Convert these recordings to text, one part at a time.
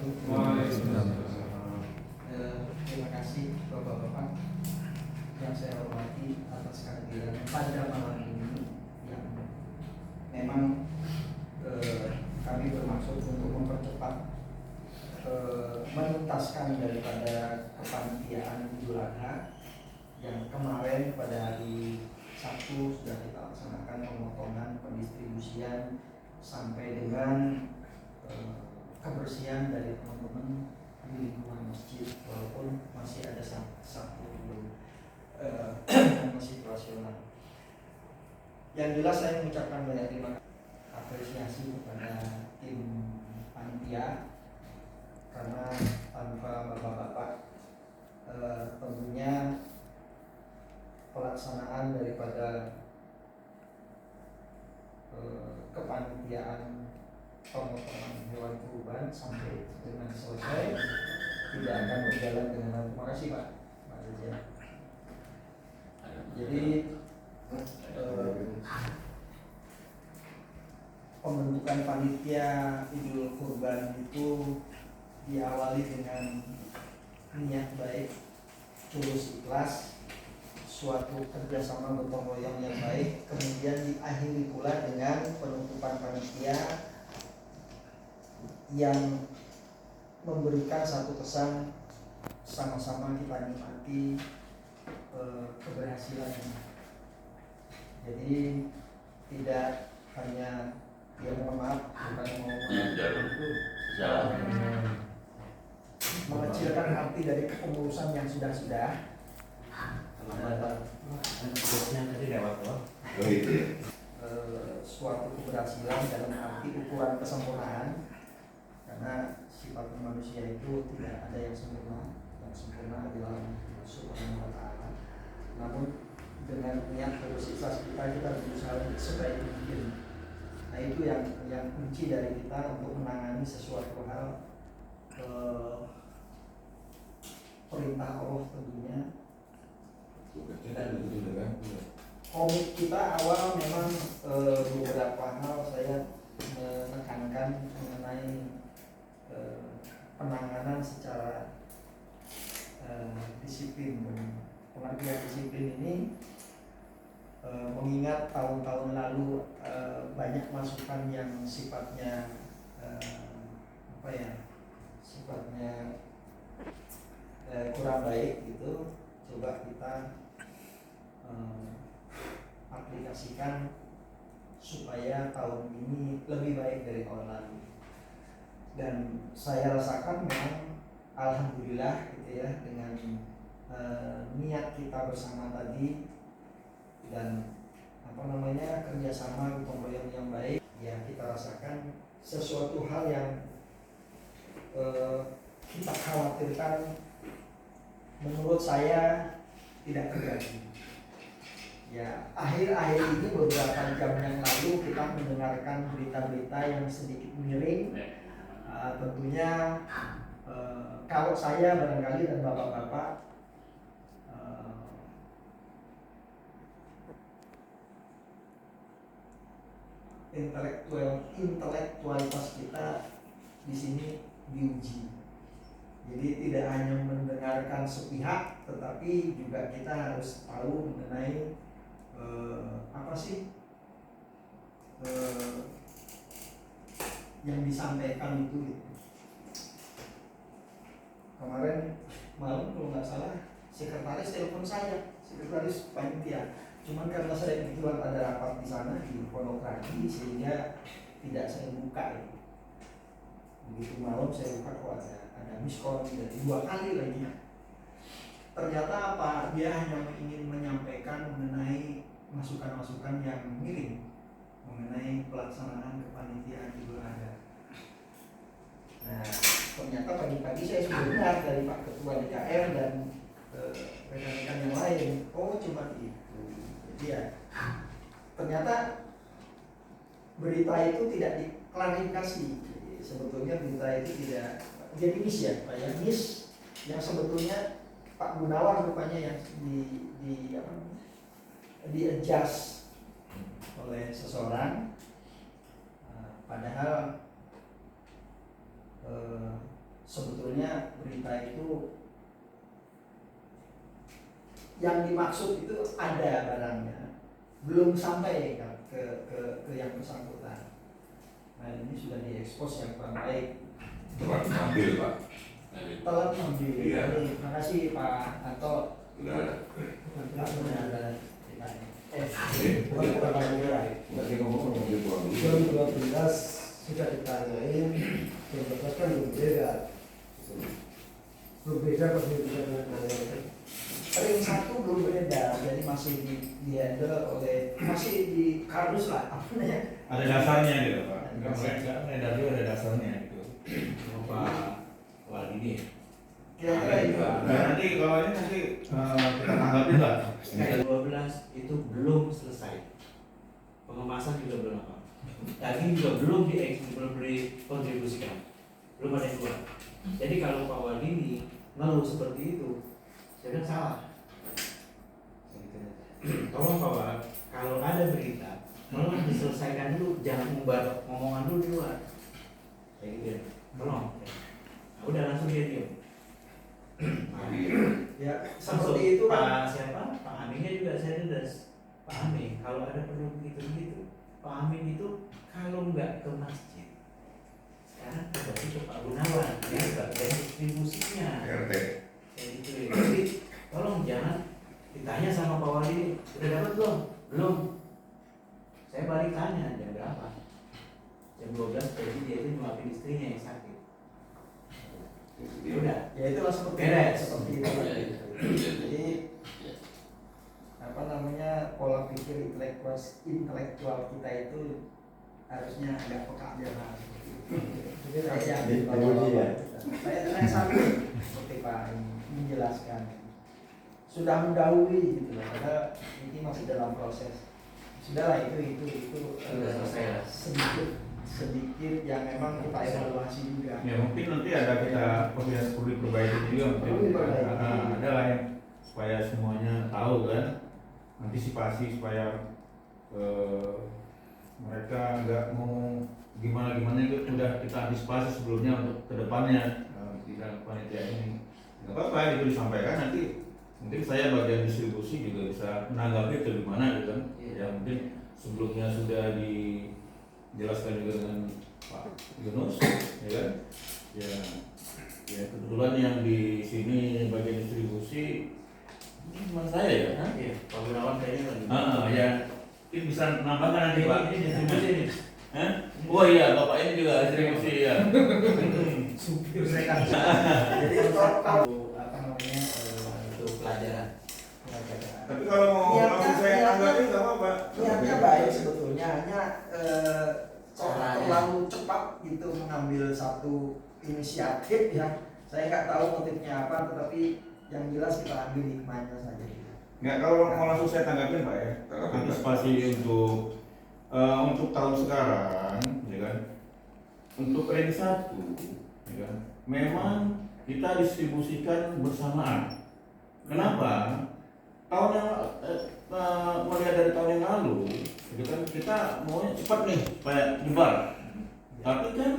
Terima kasih Bapak-Bapak yang saya hormati atas kehadiran pada malam ini yang memang kami bermaksud untuk mempercepat menuntaskan daripada kepanitiaan Idul Adha yang kemarin pada hari Sabtu sudah kita laksanakan pemotongan, pendistribusian sampai dengan kebersihan dari teman-teman di lingkungan masjid, walaupun masih ada satu yang situasional. Yang jelas saya mengucapkan banyak terima kasih, apresiasi kepada tim panitia, karena tanpa bapak-bapak tentunya pelaksanaan daripada kepanitiaan pemotongan hewan kurban sampai dengan selesai tidak akan berjalan dengan lancar. Terima kasih Pak Reza. Jadi pembentukan panitia Idul Kurban itu diawali dengan niat baik, tulus ikhlas, suatu kerjasama gotong royong yang baik, kemudian diakhiri pula dengan penutupan panitia yang memberikan satu kesan sama-sama kita nikmati keberhasilan. Jadi tidak hanya mohon maaf, bukan mau mengecilkan arti dari kepengurusan yang sudah-sudah. Suatu keberhasilan dalam arti ukuran kesempurnaan, karena sifat manusia itu tidak ada yang sempurna. Yang sempurna adalah Subhanahu wa ta'ala. Namun dengan niat terus ikhlas kita berusaha sebaik mungkin. Nah itu yang kunci dari kita untuk menangani sesuatu hal, perintah Allah tentunya. Dan komit kita awal memang beberapa hal saya menekankan mengenai penanganan secara disiplin. Pengertian disiplin ini mengingat tahun-tahun lalu banyak masukan yang sifatnya sifatnya kurang baik gitu. Coba kita aplikasikan supaya tahun ini lebih baik dari tahun lalu. Dan saya rasakan memang alhamdulillah gitu ya, dengan niat kita bersama tadi dan kerjasama gotong royong yang baik, ya kita rasakan sesuatu hal yang kita khawatirkan menurut saya tidak terjadi. Ya, akhir-akhir ini beberapa jam yang lalu kita mendengarkan berita-berita yang sedikit miring. Tentunya kalau saya barangkali dan bapak-bapak intelektualitas kita di sini diuji. Jadi tidak hanya mendengarkan sepihak, tetapi juga kita harus tahu mengenai yang disampaikan itu. Kemarin malam kalau nggak salah sekretaris telepon saya, sekretaris panitia. Cuman karena saya kebetulan ada rapat di sana di Pondok Ragi, sehingga tidak saya buka ya. Begitu malam saya buka kok ada miss call dari 2 kali lagi. Ternyata apa? Dia hanya ingin menyampaikan mengenai masukan-masukan yang miring mengenai pelaksanaan kepanitiaan Idul Adha. Nah, ternyata pagi-pagi saya sudah dengar dari Pak Ketua DKR dan rekan-rekan yang lain. Oh, cuma itu. Ya, ternyata berita itu tidak diklarifikasi. Sebetulnya berita itu tidak jadi miss ya, Pak ya, miss yang sebetulnya Pak Gunawan rupanya yang di adjust oleh seseorang, padahal sebetulnya berita itu yang dimaksud itu ada barangnya, belum sampai ke yang bersangkutan. Nah ini sudah diekspos yang kurang baik. Telah diambil Pak. Telah diambil. Iya. Terima kasih Pak Anto. Sudah ada. Sudah ada ceritanya. Nanti ngomong mobil pulang dulu. 2012 sudah ditanyain, 2012 kan berbeda perbedaan dengan tanyakan. Ring 1 belum beredar, jadi masih di handle oleh, masih di kardus lah, apa namanya? Ada dasarnya gitu Pak. Ada Nggak dasarnya. beredar juga ada dasarnya gitu. Pak Wardini. Kira-kira itu. Nah, nanti kalau ini nanti kita tanggapin lah. Kayak 12 itu belum selesai. Pengemasan juga belum apa. Daging juga belum dikontribusikan. Belum ada yang keluar. Jadi kalau Pak Wardini ngeluh seperti itu, saya bilang salah. Tolong Pak Ward, kalau ada berita, tolong diselesaikan dulu, jangan membawa ngomongan dulu di luar. Kayak gitu ya. Tolong. Nah, udah langsung dia diam. Nah, Ya, Langsung seperti itu kan. Pak siapa? Pak Aminnya juga saya dedas. Pak Amin, kalau ada perlu begitu, Pak Amin itu kalau nggak ke masjid, sekarang berarti ke Pak Gunawan, dia bagian distribusinya. RT. Kayak gitu ya. Jadi tolong jangan ditanya sama Pak Wali, udah dapat belum? Belum. Saya balik tanya jam berapa? Jam 12, jadi dia itu nyuapin istrinya yang sakit. Ya udah. Ya itulah seperti Beres. seperti itu. Jadi apa namanya, pola pikir intelektual kita itu harusnya agak peka biar jadi saya saya sampai seperti Pak ini menjelaskan sudah mendahului gitu lah, karena ini masih dalam proses. Sudahlah itu Sudah selesai lah. sedikit yang memang kita evaluasi juga. Ya mungkin nanti ada kita perlu diperbaiki juga mungkin. Perlu diperbaiki. Ada lah yang supaya semuanya tahu kan, antisipasi supaya mereka nggak ngomong gimana itu udah kita antisipasi sebelumnya untuk kedepannya di dalam panitia ini. Nggak apa-apa itu disampaikan, nanti mungkin saya bagian distribusi juga bisa menanggapi itu gimana gitu kan. Ya mungkin sebelumnya sudah dijelaskan juga dengan Pak Yunus, ya kan? Ya kebetulan yang di sini bagian distribusi ini teman saya ya. Iya, Pak Gunawan kayaknya lagi. Ya mungkin bisa menambahkan nanti Pak. Ini distribusi nih. Hah? Oh iya, Bapak ini juga distribusi ya. Supir mereka. Jadi kalau apa namanya Untuk pelajaran. Tapi kalau mau langsung saya tanggapi nggak apa-apa. niatnya baik sebetulnya, hanya Caranya. terlalu cepat gitu mengambil satu inisiatif ya. Saya nggak tahu motifnya apa, tetapi yang jelas kita ambil hikmahnya saja. Nggak, kalau mau langsung saya tanggapin Pak ya. Antisipasi untuk tahun sekarang, ya kan. Untuk ring 1, ya kan. Memang kita distribusikan bersamaan. Kenapa? Tahun yang melihat dari tahun yang lalu, gitu kan, kita maunya cepat nih supaya nyebar. Tapi kan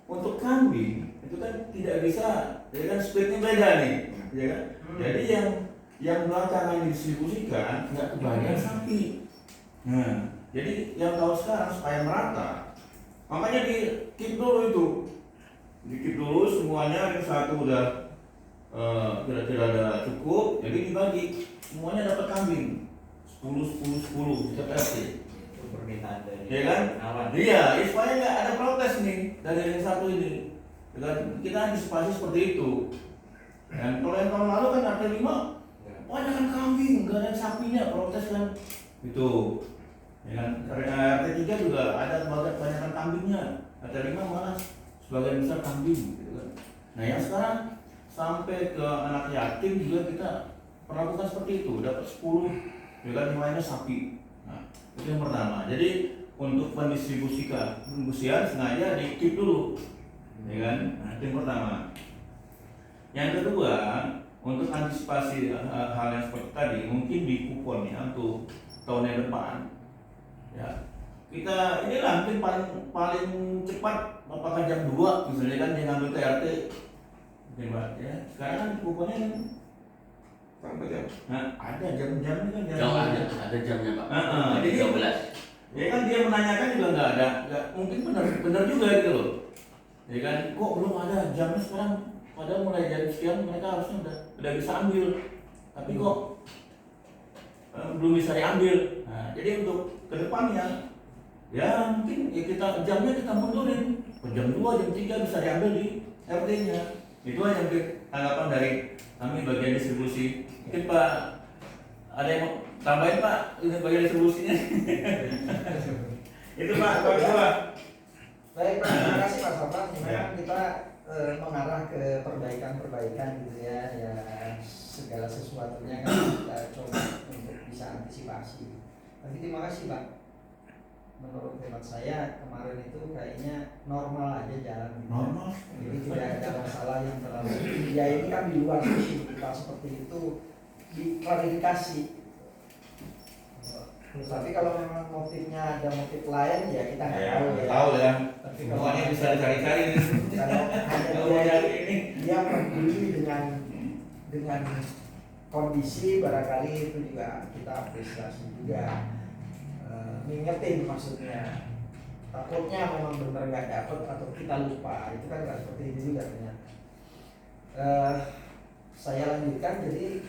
untuk kambing itu kan tidak bisa, ya kan speednya beda nih, ya kan. Jadi yang belakangan didistribusikan nggak kebagian sapi. Nah, jadi yang tahun sekarang supaya merata, makanya di keep dulu itu, di keep dulu semuanya yang satu udah kira-kira ada cukup, jadi dibagi semuanya dapat kambing 10 setiap RT. Itu permintaan dari Ya kan? Gunawan. Iya, supaya nggak ada protes nih dari yang satu ini. Ya kan? Kita antisipasi seperti itu. Dan kalau yang tahun lalu kan RT 5 banyak kan kambing, nggak ada sapinya, protes kan itu. Ya kan? RT 3 juga ada banyak kambingnya. RT 5 malah sebagian besar kambing gitu kan. Nah yang sekarang sampai ke anak yatim juga kita perlakukan seperti itu, dapat 10, ya kan, yang lainnya sapi. Nah itu yang pertama. Jadi untuk pendistribusian sengaja di keep dulu, ya kan. Nah itu yang pertama. Yang kedua, untuk antisipasi hal yang seperti tadi, mungkin di kupon ya untuk tahun yang depan, ya kita inilah mungkin paling cepat apakah jam 2 misalnya kan dia ngambil ke RT Hebat ya. Sekarang kan kuponnya kan Tambah jam. ada jam-jamnya kan jam. Jauh ada jamnya Pak. Jadi 13. ya kan dia menanyakan juga nggak ada, mungkin benar juga gitu loh. Ya kan, kok belum ada jamnya sekarang? Padahal mulai jam sekian mereka harusnya udah bisa ambil, tapi kok belum bisa diambil. Nah, jadi untuk kedepannya, ya mungkin ya jamnya kita mundurin, jam 2, jam 3 bisa diambil di RT-nya. Itu aja mungkin tanggapan dari kami bagian distribusi. Mungkin Pak ada yang mau tambahin Pak, ini bagian distribusinya. Itu Pak, Pak. Baik Pak, terima kasih Pak Sofan. Ya. Memang kita mengarah ke perbaikan-perbaikan gitu ya, ya segala sesuatunya kan kita coba untuk bisa antisipasi. Tapi terima kasih Pak. Menurut hemat saya kemarin itu kayaknya normal aja jalan. Gitu. Normal. Jadi tidak ada masalah yang terlalu. Ya ini kan di luar kita seperti itu diklarifikasi. Tapi kalau memang motifnya ada motif lain ya kita nggak Ya, tahu ya. tahu ya. Tapi Semuanya bisa dicari-cari nih. kalau hanya Kalau dia, nyari ini. dia peduli dengan kondisi, barangkali itu juga kita apresiasi juga. Ngingetin maksudnya, takutnya memang benar nggak dapet atau kita lupa, itu kan nggak seperti itu juga ternyata. Saya lanjutkan, jadi